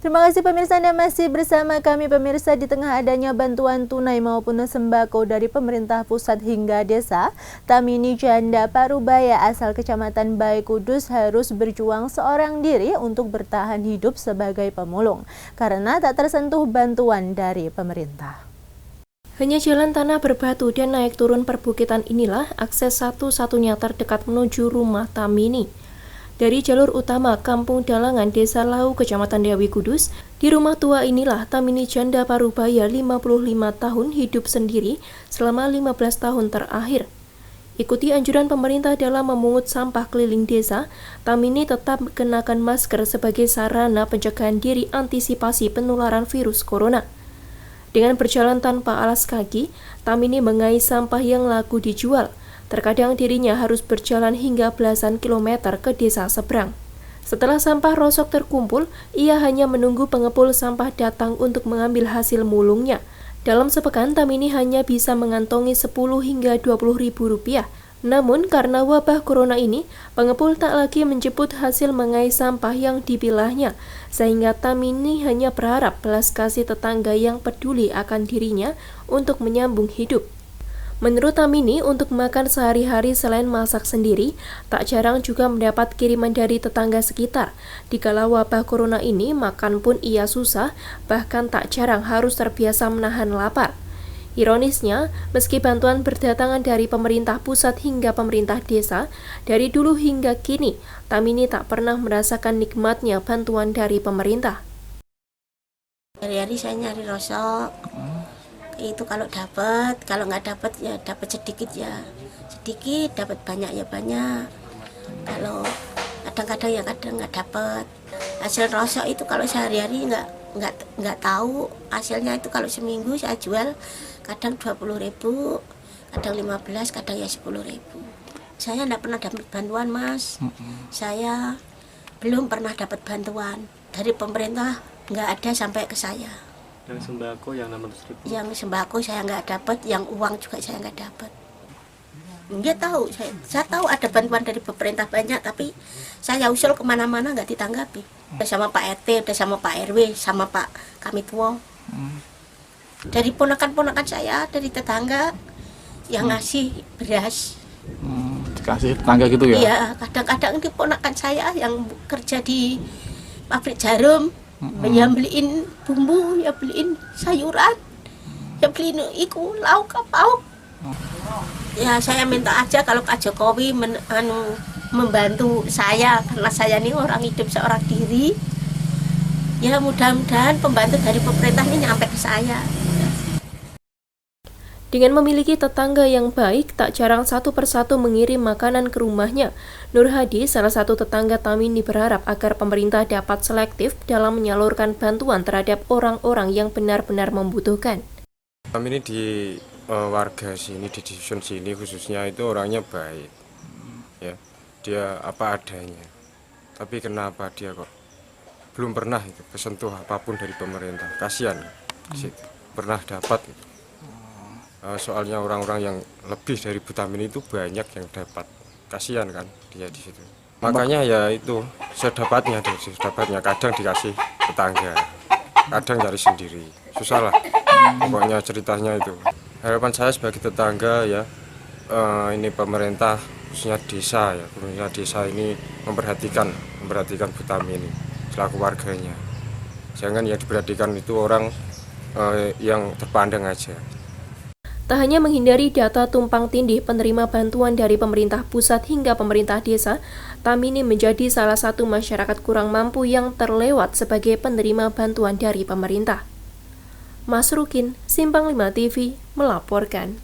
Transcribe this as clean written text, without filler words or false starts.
Terima kasih pemirsa, Anda masih bersama kami pemirsa. Di tengah adanya bantuan tunai maupun sembako dari pemerintah pusat hingga desa, Tamini janda parubaya asal Kecamatan Bae Kudus harus berjuang seorang diri untuk bertahan hidup sebagai pemulung karena tak tersentuh bantuan dari pemerintah. Hanya jalan tanah berbatu dan naik turun perbukitan inilah akses satu-satunya terdekat menuju rumah Tamini. Dari jalur utama Kampung Dalangan, Desa Lau, Kecamatan Dewi Kudus, di rumah tua inilah Tamini janda parubaya 55 tahun hidup sendiri selama 15 tahun terakhir. Ikuti anjuran pemerintah dalam memungut sampah keliling desa, Tamini tetap kenakan masker sebagai sarana pencegahan diri antisipasi penularan virus corona. Dengan berjalan tanpa alas kaki, Tamini mengais sampah yang laku dijual. Terkadang dirinya harus berjalan hingga belasan kilometer ke desa seberang. Setelah sampah rosok terkumpul, ia hanya menunggu pengepul sampah datang untuk mengambil hasil mulungnya. Dalam sepekan, Tamini hanya bisa mengantongi 10 hingga 20 ribu rupiah. Namun, karena wabah corona ini, pengepul tak lagi menjemput hasil mengais sampah yang dipilahnya, sehingga Tamini hanya berharap belas kasih tetangga yang peduli akan dirinya untuk menyambung hidup. Menurut Tamini, untuk makan sehari-hari selain masak sendiri, tak jarang juga mendapat kiriman dari tetangga sekitar. Dikala wabah corona ini, makan pun ia susah, bahkan tak jarang harus terbiasa menahan lapar. Ironisnya, meski bantuan berdatangan dari pemerintah pusat hingga pemerintah desa, dari dulu hingga kini, Tamini tak pernah merasakan nikmatnya bantuan dari pemerintah. Hari-hari saya nyari rosok. Itu kalau dapat, kalau nggak dapat ya dapat sedikit, dapat banyak ya banyak. Kalau kadang-kadang ya kadang nggak dapat. Hasil rosok itu kalau sehari-hari nggak tahu hasilnya. Itu kalau seminggu saya jual kadang 20.000, kadang 15, kadang ya 10.000. Saya nggak pernah dapat bantuan, Mas. Saya belum pernah dapat bantuan dari pemerintah, nggak ada sampai ke saya. Yang sembako yang 600.000? Yang sembako saya nggak dapat, yang uang juga saya nggak dapat. Dia tahu, saya tahu ada bantuan dari pemerintah banyak, tapi saya usul kemana-mana nggak ditanggapi. Udah sama Pak RT, udah sama Pak RW, sama Pak Kamituo. Dari ponakan-ponakan saya, dari tetangga yang ngasih beras. Dikasih tetangga gitu ya? Iya, kadang-kadang di ponakan saya yang kerja di pabrik jarum, ya beliin bumbu, ya beliin sayuran, ya beliin lauk pauk. Ya saya minta aja kalau Pak Jokowi membantu saya, karena saya ini orang hidup seorang diri. Ya mudah-mudahan pembantu dari pemerintah ini nyampe ke saya. Dengan memiliki tetangga yang baik, tak jarang satu persatu mengirim makanan ke rumahnya. Nur Hadi, salah satu tetangga Tamini, berharap agar pemerintah dapat selektif dalam menyalurkan bantuan terhadap orang-orang yang benar-benar membutuhkan. Tamini di warga sini, di dusun sini khususnya itu orangnya baik, ya, dia apa adanya. Tapi kenapa dia kok belum pernah itu kesentuh apapun dari pemerintah? Kasihan, pernah dapat. Soalnya orang-orang yang lebih dari Bu Tamini itu banyak yang dapat, kasihan kan dia di situ. Makanya ya itu sedapatnya, kadang dikasih tetangga, kadang cari sendiri, susah lah. Pokoknya ceritanya itu. Harapan saya sebagai tetangga ya, ini pemerintah khususnya desa ini memperhatikan Bu Tamini selaku warganya. Jangan yang diperhatikan itu orang yang terpandang aja. Tak hanya menghindari data tumpang tindih penerima bantuan dari pemerintah pusat hingga pemerintah desa, Tamini menjadi salah satu masyarakat kurang mampu yang terlewat sebagai penerima bantuan dari pemerintah. Mas Rukin, Simpang 5 TV, melaporkan.